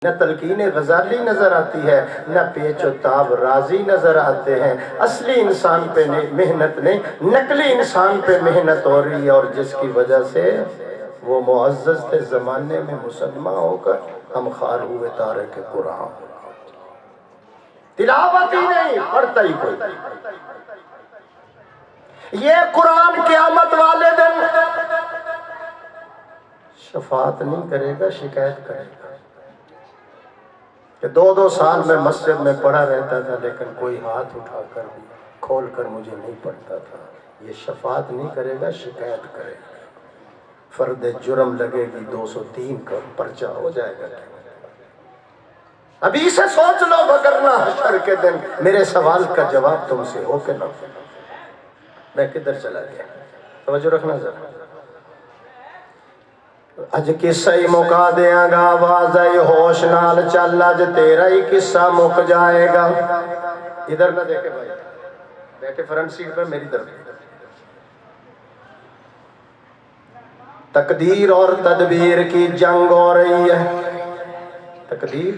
نہ تلقین غزالی نظر آتی ہے، نہ پیچ و تاب راضی نظر آتے ہیں۔ اصلی انسان پہ محنت نہیں، نقلی انسان پہ محنت ہو رہی ہے، اور جس کی وجہ سے وہ معزز تھے زمانے میں مسلمان ہو کر ہم خار ہوئے تارک قرآن، تلاوت ہی نہیں، پڑھتا ہی کوئی۔ یہ قرآن قیامت والے دن شفاعت نہیں کرے گا، شکایت کرے گا کہ 2 سال میں مسجد میں پڑھا رہتا تھا لیکن کوئی ہاتھ اٹھا کر بھی کھول کر مجھے نہیں پڑھتا تھا۔ یہ شفاعت نہیں کرے گا، شکایت کرے گا، فرد جرم لگے گی، 203 کا پرچہ ہو جائے گا۔ ابھی سے سوچ لو، وگرنہ حشر کے دن میرے سوال کا جواب تم سے ہو کے نہ ہو۔ میں کدھر چلا گیا؟ توجہ رکھنا ذرا۔ اج قصہ ہی مکا دیاں گا، آواز آئی ہوش نال چل، اج تیرا ہی قصہ مک جائے گا۔ ادھر نہ دیکھے بھائی، بیٹھے فرنٹ سیٹ پہ میری طرف۔ تقدیر اور تدبیر کی جنگ ہو رہی ہے۔ تقدیر،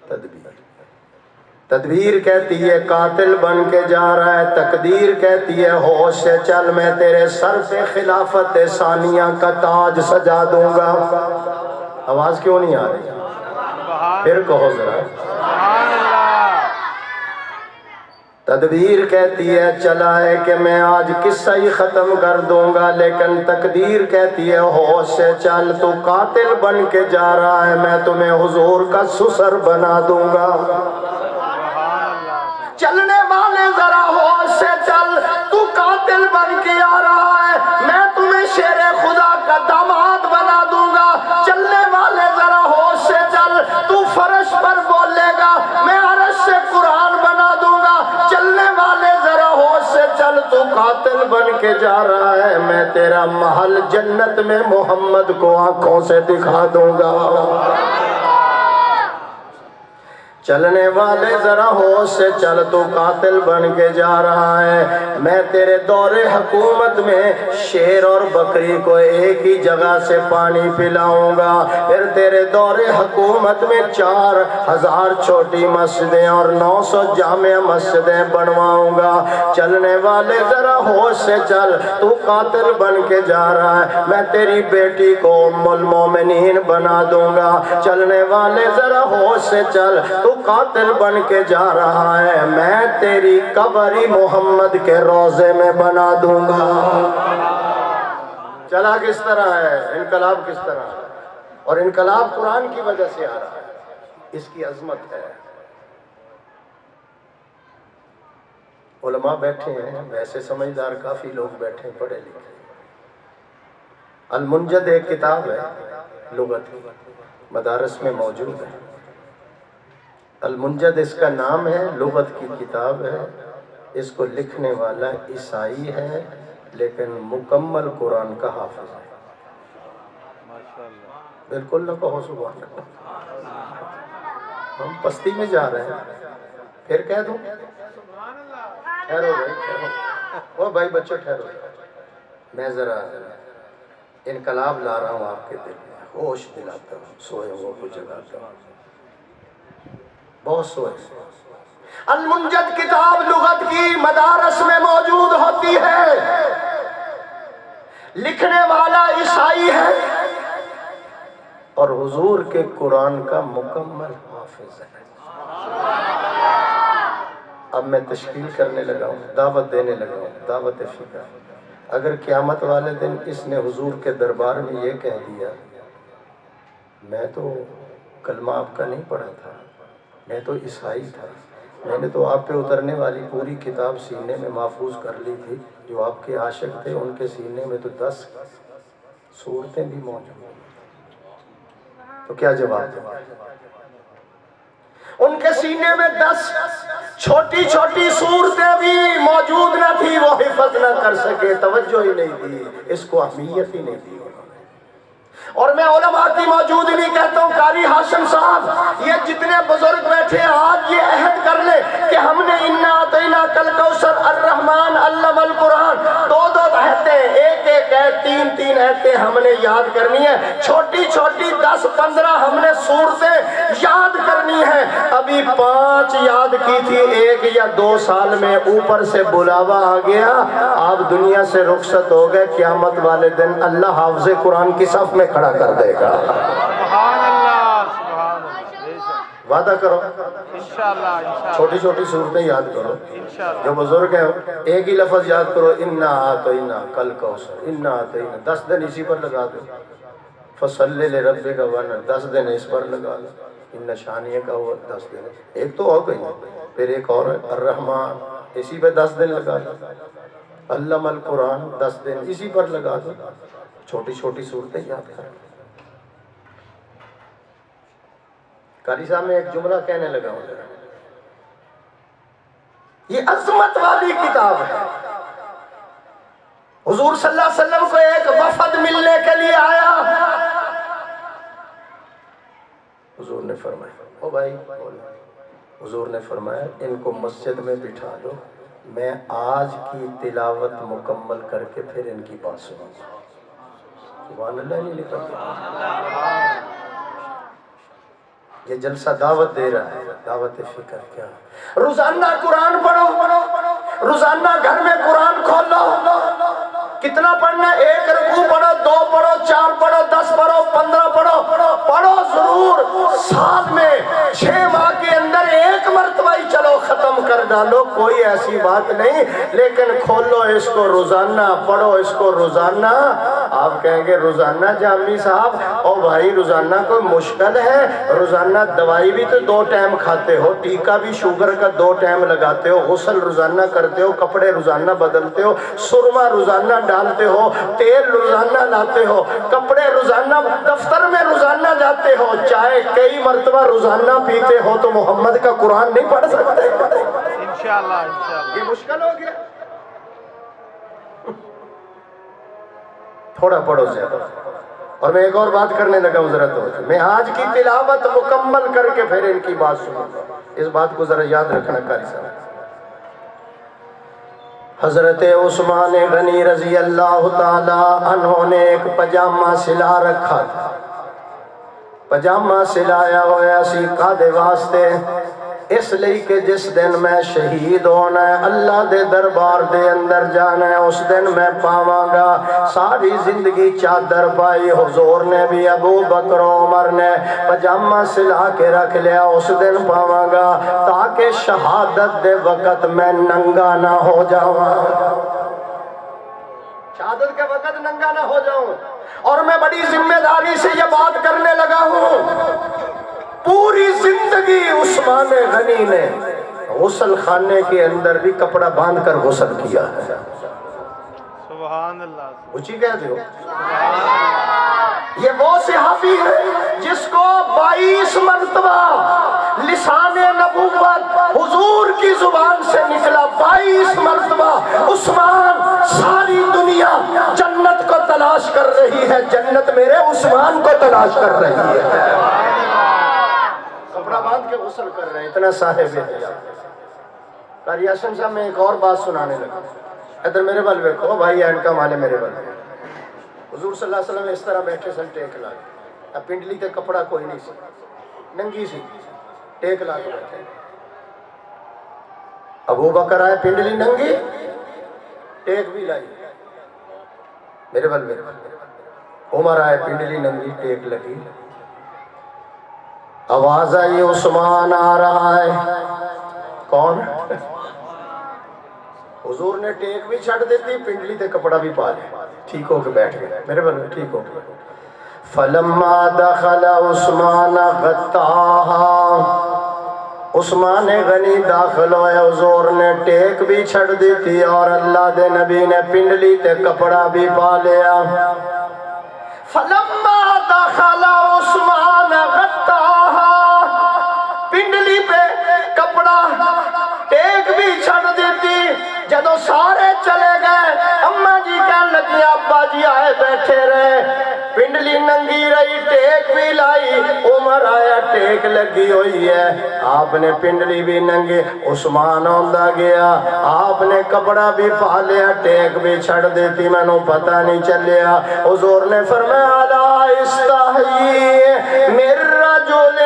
تدبیر۔ تدبیر کہتی ہے قاتل بن کے جا رہا ہے، تقدیر کہتی ہے ہوش سے چل، میں تیرے سر پہ خلافت ثانیہ کا تاج سجا دوں گا۔ آواز کیوں نہیں آ رہی؟ پھر کہو ذرا۔ تدبیر کہتی ہے چلا ہے کہ میں آج قصہ ہی ختم کر دوں گا، لیکن تقدیر کہتی ہے ہوش سے چل، تو قاتل بن کے جا رہا ہے، میں تمہیں حضور کا سسر بنا دوں گا۔ چلنے والے ذرا ہوش سے چل، تو قاتل بن کے آ رہا ہے، میں تمہیں شیر خدا کا داماد بنا دوں گا۔ چلنے والے ذرا ہوش سے چل، تو فرش پر بولے گا، میں عرش سے قرآن بنا دوں گا۔ چلنے والے ذرا ہوش سے چل، تو قاتل بن کے جا رہا ہے، میں تیرا محل جنت میں محمد کو آنکھوں سے دکھا دوں گا۔ چلنے والے ذرا ہوش سے چل، تو قاتل بن کے جا رہا ہے، میں تیرے دور حکومت میں شیر اور بکری کو ایک ہی جگہ سے پانی پلاؤں گا، پھر تیرے دور حکومت میں 4000 چھوٹی مسجدیں اور 900 جامع مسجدیں بنواؤں گا۔ چلنے والے ذرا ہوش سے چل، تو قاتل بن کے جا رہا ہے، میں تیری بیٹی کو ام المومنین بنا دوں گا۔ چلنے والے ذرا ہوش سے چل، تو قاتل بن کے جا رہا ہے، میں تیری قبر ہی محمد کے روضے میں بنا دوں گا۔ چلا کس طرح ہے؟ انقلاب کس طرح ہے؟ اور انقلاب قرآن کی وجہ سے آ رہا ہے، اس کی عظمت ہے۔ علماء بیٹھے ہیں، ویسے سمجھدار کافی لوگ بیٹھے ہیں، پڑھے لکھے۔ المنجد ایک کتاب ہے لغت کی، مدارس میں موجود ہے۔ المنجد اس کا نام ہے، لغت کی کتاب ہے، اس کو لکھنے والا عیسائی ہے لیکن مکمل قرآن کا حافظ ہے۔ بالکل نہ کہو سبحان اللہ، ہم پستی میں جا رہے ہیں۔ پھر کہہ دوں؟ ٹھہرو بھائی، ٹھہرو، بھائی بچے ٹھہرو، میں ذرا انقلاب لا رہا ہوں آپ کے دل میں، ہوش دلاتا ہوں، سوئے ہوئے کو جگاتا ہوں، بہت سوئے۔ المنجد کتاب لغت کی مدارس میں موجود ہوتی ہے، لکھنے والا عیسائی ہے اور حضور کے قرآن کا مکمل حافظ ہے۔ اب میں تشکیل کرنے لگا ہوں، دعوت دینے لگا ہوں، دعوت فکر۔ اگر قیامت والے دن اس نے حضور کے دربار میں یہ کہہ دیا، میں تو کلمہ آپ کا نہیں پڑھا تھا، میں تو عیسائی تھا، میں نے تو آپ پہ اترنے والی پوری کتاب سینے میں محفوظ کر لی تھی، جو آپ کے عاشق تھے ان کے سینے میں تو 10 سورتیں بھی موجود ہیں، تو کیا جواب دیں؟ ان کے سینے میں 10 چھوٹی چھوٹی صورتیں بھی موجود نہ تھی، وہ حفظ نہ کر سکے، توجہ ہی نہیں دی، اس کو اہمیت ہی نہیں دی۔ اور میں علماء کی موجودگی کہتا ہوں، قاری ہاشم صاحب، یہ جتنے بزرگ بیٹھے ہیں آج یہ عہد کر لے کہ ہم نے انا اعطیناک الکوثر الرحمن علم القرآن 2 آیتیں، ایک آیت 3 آیتیں ہم نے یاد کرنی ہے، چھوٹی چھوٹی 10-15 ہم نے سورتیں 5 یاد کی تھی، 1 یا 2 سال میں اوپر سے بلاوا آ گیا، آپ دنیا سے رخصت ہو گئے، قیامت والے دن اللہ حافظ قرآن کی صف میں کھڑا کر دے گا۔ سبحان اللہ، سبحان اللہ، وعدہ کرو، انشاءاللہ، چھوٹی چھوٹی صورتیں یاد کرو، انشاءاللہ، جو بزرگ ہیں ایک ہی لفظ یاد کرو، انا اعطینا کل کوثر، انا اعطینا، 10 دن اسی پر لگا دو، فصلی لربک وانحر 10 دن اس پر لگا دو، ان شانیہ کا ہوا 10 دن، ایک تو اور کہیں، پھر ایک اور ہے الرحمن، اسی پہ 10 دن لگا دو، علم القرآن 10 دن اسی پر لگا دو، چھوٹی چھوٹی صورتیں یاد کرو۔ قاری صاحب میں ایک جملہ کہنے لگا ہوں، یہ عظمت والی کتاب ہے۔ حضور صلی اللہ علیہ وسلم کو ایک وفد ملنے کے لیے آیا، حضور نے فرمایا او بھائی، حضور نے فرمایا ان کو مسجد میں بٹھا دو، میں آج کی تلاوت مکمل کر کے پھر ان کی بات سنوں گا۔ سبحان اللہ نہیں لکھا، یہ جلسہ دعوت دے رہا ہے، دعوت فکر کیا؟ روزانہ قرآن پڑھو، روزانہ گھر میں قرآن کھولو، کتنا پڑھنا؟ 1 رکوع پڑھو، 2 پڑھو، 4 پڑھو، 10 پڑھو، 15 پڑھو، پڑھو ضرور، سال میں 6 ماہ کے اندر 1 مرتبہ ہی چلو ختم کر ڈالو، کوئی ایسی بات نہیں، لیکن کھولو اس کو روزانہ، پڑھو اس کو روزانہ۔ آپ کہیں گے روزانہ جامی صاحب، او بھائی روزانہ کوئی مشکل ہے؟ روزانہ دوائی بھی تو 2 ٹائم کھاتے ہو، ٹیکا بھی شوگر کا 2 ٹائم لگاتے ہو، غسل روزانہ کرتے ہو، کپڑے روزانہ بدلتے ہو، سرما روزانہ ڈالتے ہو، تیل روزانہ لاتے ہو، کپڑے روزانہ، دفتر میں روزانہ جاتے ہو، چائے کئی مرتبہ روزانہ پیتے ہو، تو محمد کا قرآن نہیں پڑھ سکتے؟ انشاءاللہ، انشاءاللہ، یہ مشکل ہو گیا؟ تھوڑا پڑھو زیادہ۔ اور میں ایک اور بات کرنے لگا ہوں، ذرا تو میں آج کی تلاوت مکمل کر کے پھر ان کی بات سنوں گا، اس بات کو ذرا یاد رکھنا قاری صاحب۔ حضرت عثمان غنی رضی اللہ تعالی عنہ نے ایک پجامہ سلا رکھا تھا، پجامہ سلایا ہوا سی کادے واسطے؟ اس لئے کہ جس دن میں شہید ہونا ہے، اللہ دے دربار دے اندر جانا ہے، اس دن میں پاواں گا ساری زندگی چادر پائی۔ حضور نے بھی ابو بکر و عمر نے پجامہ سلا کے رکھ لیا، اس دن پاواں گا تاکہ شہادت دے وقت میں ننگا نہ ہو جاواں، شہادت کے وقت ننگا نہ ہو جاؤں۔ اور میں بڑی ذمہ داری سے یہ بات کرنے لگا ہوں، پوری زندگی عثمان غنی نے غسل خانے کے اندر بھی کپڑا باندھ کر غسل کیا ہے۔ سبحان اللہ، اونچی کہہ دیو، یہ وہ صحابی ہے جس کو 22 مرتبہ لسان نبوت حضور کی زبان سے نکلا، 22 مرتبہ عثمان، ساری دنیا جنت کو تلاش کر رہی ہے، جنت میرے عثمان کو تلاش کر رہی ہے، کپڑا باندھ کے غسل کر رہے ہیں، اتنا صاحب ہے۔ قاری ہاشم صاحب میں ایک اور بات سنانے لگا، ادھر میرے بل بیٹھو بھائی، اینڈ کا مالے میرے بل۔ حضور صلی اللہ علیہ وسلم اس طرح بیٹھے سن ٹیک لا کے، اب پنڈلی تے کپڑا کوئی نہیں سی، ننگی سی، ٹیک لا کے بیٹھے۔ ابو بکر آئے پنڈلی ننگی، ٹیک بھی لائی، میرے بل بیٹھو۔ عمر آئے پنڈلی ننگی، ٹیک لگی، آواز آئی عثمان آ رہا ہے، کون؟ حضور نے ٹیک بھی چھڑ دیتی، پنڈلی تے کپڑا بھی پا لیا، ٹھیک ہو کے بیٹھ گئے، میرے بلے ٹھیک ہو کے۔ فلما دخل عثمان غطاہا، عثمان غنی داخل ہوئے، حضور نے ٹیک بھی چھڑ دیتی اور اللہ دے نبی نے پنڈلی تے کپڑا بھی پا لیا۔ فلما دخل عثمان غطاہا، پنڈلی پہ کپڑا ٹیک بھی چھڑ دیتی، جدو سارے چلے گئے، اماں جی کہنے لگی ابا جی آئے بیٹھے رہے، پنڈلی ننگی رہی، ٹیک بھی لائی، عمر آیا ٹیک لگی ہوئی ہے، آپ نے پنڈلی بھی ننگی، عثمان آندا گیا، آپ نے کپڑا بھی پا لیا، ٹیک بھی چھڑ دیتی، میں نو پتہ نہیں چلیا۔ حضور نے فرمایا لا استحیی من رجل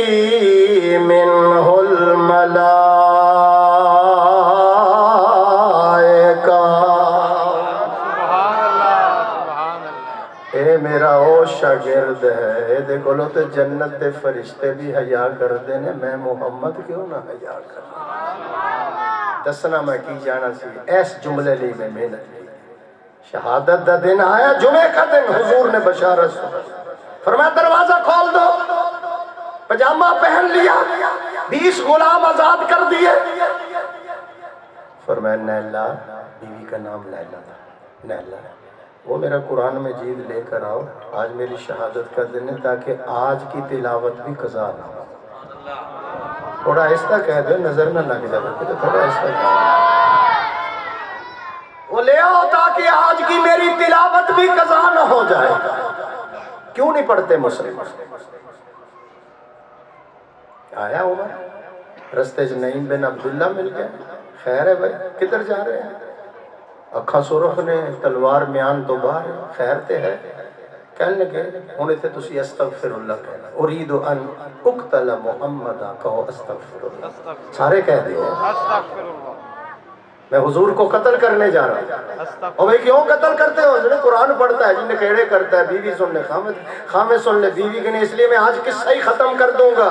تستحيي منه الملائكہ. سبحان اللہ سبحان اللہ. اے میرا او شاگرد ہے اے دیکھو لو تو جنت دے فرشتے بھی حیا کردے نے, میں محمد کیوں نہ حیا کر. دسنا میں کی جانا سی ایس جملے لی میں محنت کی. شہادت دا دن آیا, جمعے کا دن, حضور نے بشارت سنا, فرمایا دروازہ کھول دو. پجامہ پہن لیا, 20 غلام آزاد کر دیے. فرمایا نیلا, بیوی کا نام لیلا تھا, نیلا وہ میرا قرآن مجید لے کر آؤ, آج میری شہادت کا دن ہے تاکہ آج کی تلاوت بھی قضا نہ ہو. تھوڑا آہستہ کہہ دو, نظر نہ لگ جائے, تھوڑا آہستہ کہہ دو. وہ لے آؤ تاکہ آج کی میری تلاوت بھی قضا نہ ہو جائے. کیوں نہیں پڑھتے مسلم؟ آیا عمر, رستے سے نعیم بن عبداللہ مل گیا. خیر ہے بھائی, کدھر جا رہے ہیں؟ اکھا سرخ نے, تلوار میان تو باہر, خیر تے ہے. کہنے لگے ہونے تھے تسی استغفر اللہ کہنا, ارید ان اقتل محمدہ, کہو استغفر اللہ. سارے کہہ دیو استغفر اللہ. میں حضور کو قتل کرنے جا رہا ہوں. اور بھئی کیوں قتل کرتے ہو؟ جنہیں قرآن پڑھتا ہے, جنہیں کیڑے کرتا ہے, بیوی سن لے, خامد سن لے, بیوی کے نہیں, اس لیے میں آج قصہ ہی ختم کر دوں گا.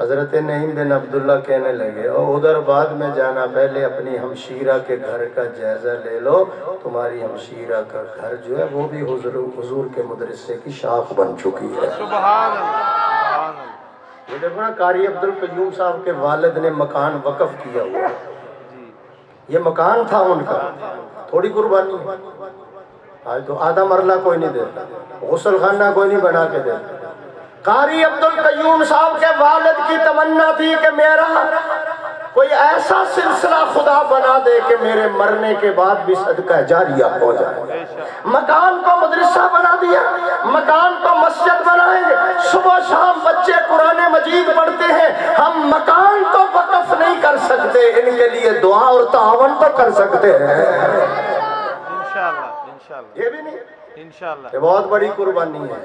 حضرت نعیم بن عبداللہ کہنے لگے, اور ادھر بعد میں جانا, پہلے اپنی ہمشیرہ کے گھر کا جائزہ لے لو. تمہاری ہمشیرہ کا گھر جو ہے وہ بھی حضور کے مدرسے کی شاخ بن چکی ہے. سبحان اللہ سبحان اللہ. یہ دیکھو نا, قاری عبدالقیوم صاحب کے والد نے مکان وقف کیا ہوا, یہ مکان تھا ان کا, تھوڑی قربانی. آج تو آدھا مرلہ کوئی نہیں دیتا, غسل خانہ کوئی نہیں بنا کے دیتا. قاری عبدالقیوم صاحب کے والد کی تمنا تھی کہ میرا کوئی ایسا سلسلہ خدا بنا دے کہ میرے مرنے کے بعد بھی صدقہ جاریہ ہو جائے. مکان کو مدرسہ بنا دیا, مکان کو مسجد بنائیں گے, صبح شام بچے قرآن مجید پڑھتے ہیں. ہم مکان کو وقف نہیں کر سکتے, ان کے لیے دعا اور تعاون تو کر سکتے ہیں. انشاءاللہ انشاءاللہ. یہ بھی نہیں, انشاءاللہ. یہ بہت بڑی قربانی ہے.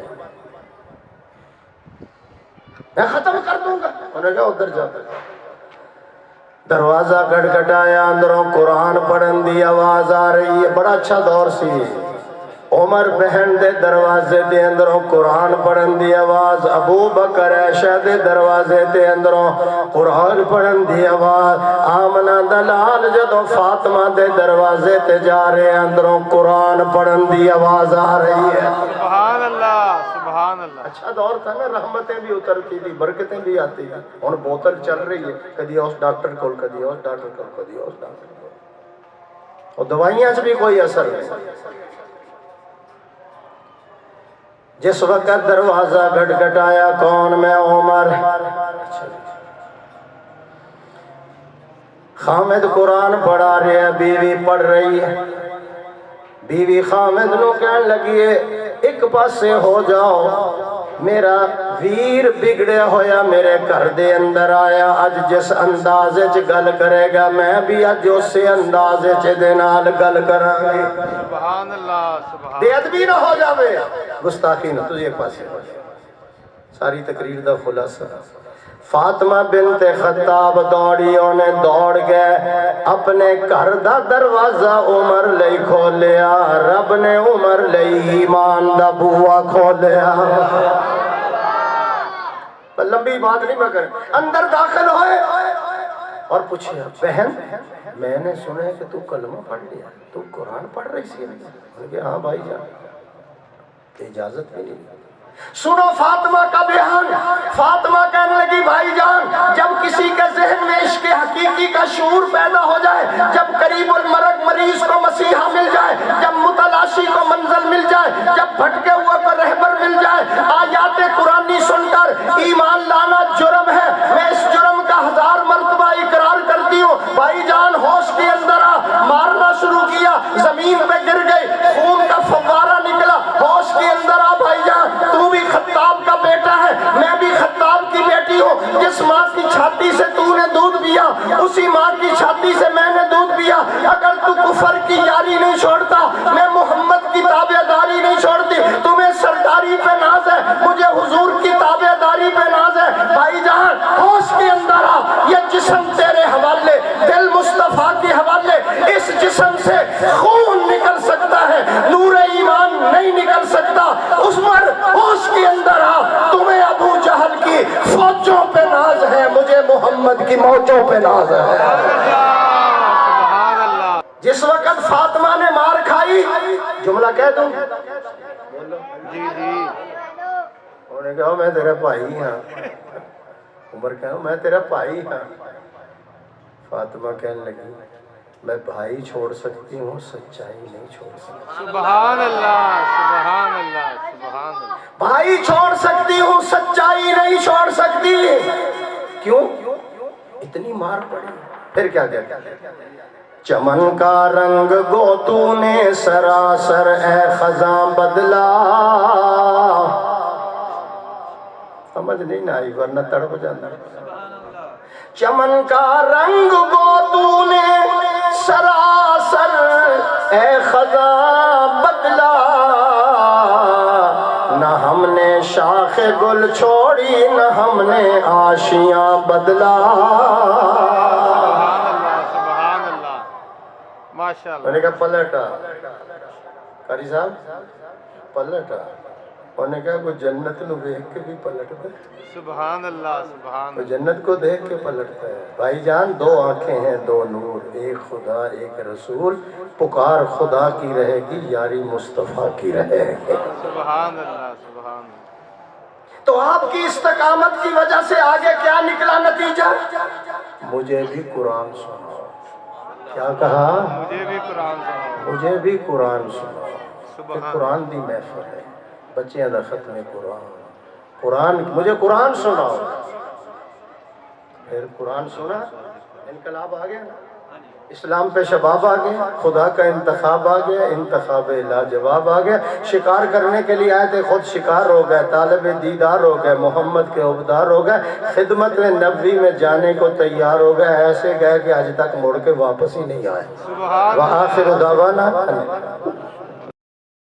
میں ختم کر دوں گا. انہوں نے کہا ادھر جاتا. دروازہ گھٹگھٹایا, اندروں قرآن پڑھن دی آواز آ رہی ہے. بڑا اچھا دور سی. عمر بہن دے دروازے دے اندروں قرآن پڑھن دی آواز, ابو بکر عائشہ دے دروازے دے اندروں قرآن پڑھن دی آواز, آمنہ دلال جدو فاطمہ دے دروازے تے جا رہے اندروں قرآن پڑھن دی آواز آ رہی ہے. سبحان اللہ سبحان اللہ. اچھا دور تھا نا, رحمتیں بھی اترتی تھی, برکتیں بھی آتی تھی. اور بوتل چل رہی ہے, کدی اس ڈاکٹر کول, کدی اس ڈاکٹر کول, کدی اس ڈاکٹر کول, اور دوائیاں سے بھی کوئی اثر نہیں. جس وقت دروازہ گھٹگھٹایا, کون؟ میں عمر. خامد قرآن پڑھا رہے ہیں, بیوی پڑھ رہی ہے. بیوی خامد نو کہنے لگی ہے, ایک پاسے ہو جاؤ, میرا ویر بگڑے ہویا میرے گھر دے اندر آیا. اج جس اندازے چ گل کرے گا میں بھی اج اسی اندازے چ دے نال گل کراں گی. سبحان اللہ سبحان. بے ادبی نہ ہو جاوے, گستاخی نہ. تجھے ایک پاسے ہو جائے. ساری تقریر دا خلاصہ, فاطمہ بنت خطاب دوڑی, انہیں دوڑ گئے, اپنے گھر دا دروازہ عمر لئی کھولیا. رب نے عمر لئی ایمان دا بوا کھولیا. لمبی بات نہیں میں کریں. اندر داخل ہوئے اور پوچھے, بہن میں نے سنا ہے کہ تو کلمہ پڑھ لیا, تو قرآن پڑھ رہی سی؟ انہوں نے کہا ہاں بھائی جان, اجازت بھی نہیں. سنو فاطمہ کا بیان. فاطمہ کہنے لگی, بھائی جان جب کسی کے ذہن میں عشق حقیقی کا شعور پیدا ہو جائے, جب قریب المرگ مریض کو مسیحا مل جائے, جب متلاشی کو منزل مل جائے, جب بھٹکے ہوئے کو رہبر مل جائے, آیات قرآنی سن کر ایمان لانا جرم ہے. میں اس جرم کا 1000 مرتبہ اقرار کرتی ہوں. بھائی جان ہوش کے اندر آ, مارنا شروع کیا, زمین پہ گر گئی, خون کا فوارہ نکلا. ہوش کے اندر آ بھائی جان, تو بھی خطاب کا بیٹا ہے, میں بھی خطاب کی بیٹی ہوں. جس ماں کی چھاتی سے تو نے دودھ پیا, اسی ماں کی چھاتی سے میں نے دودھ پیا. اگر تو کفر کی یاری نہیں چھوڑتا, میں محمد کی تابعداری نہیں چھوڑتی. تمہیں سرداری پہ محمد کی موجوں پہ ناز ہے۔ سبحان اللہ جس وقت فاطمہ نے مار کھائی، جملہ کہہ دوں؟ جی جی انہوں نے کہا میں تیرا بھائی ہاں۔ عمر کہا میں تیرا بھائی ہاں۔ فاطمہ کہنے لگی میں بھائی چھوڑ سکتی ہوں، سچائی نہیں چھوڑ سکتی۔ سبحان اللہ سبحان اللہ سبحان اللہ بھائی چھوڑ سکتی ہوں، سچائی نہیں چھوڑ سکتی۔ کیوں؟ اتنی مار پڑی۔ پھر کیا کہتا؟ چمن کا رنگ گو تو نے سراسر اے خزاں بدلا۔ سمجھ نہیں نہ آئی ورنہ تڑپ جانا۔ چمن کا رنگ گو تو نے سراسر اے خزاں بدلا، نہ ہم نے شاخ گل چھوڑی نہ ہم نے آشیاں بدلا۔ سبحان اللہ ماشاء میں نے اللہ کہا پلٹا قاری صاحب پلٹا۔ انہوں نے کہا کوئی جنت نو دیکھ کے بھی پلٹتا ہے، سبحان اللہ سبحان کوئی اللہ جنت کو دیکھ کے پلٹتا ہے۔ بھائی جان دو آنکھیں ہیں دو نور، ایک خدا ایک رسول، پکار خدا کی رہے گی یاری مصطفیٰ کی رہے گی۔ سبحان اللہ سبحان اللہ تو آپ کی استقامت کی وجہ سے آگے کیا نکلا نتیجہ؟ مجھے بھی قرآن سناؤ۔ کیا کہا؟ مجھے بھی قرآن سناؤ مجھے بھی قرآن سناؤ۔ سبحان قرآن دی محفل ہے، بچیاں دا ختم قرآن مجھے قرآن سناؤ۔ پھر قرآن سنا، انقلاب آ گیا نا، اسلام پہ شباب آ گیا، خدا کا انتخاب آ گیا، انتخاب لاجواب آ گیا۔ شکار کرنے کے لیے آئے تھے، خود شکار ہو گئے، طالب دیدار ہو گئے، محمد کے عبدار ہو گئے، خدمت میں نبوی میں جانے کو تیار ہو گئے، ایسے گئے کہ آج تک مڑ کے واپس ہی نہیں آئے۔ سبحان وآخر دعوانا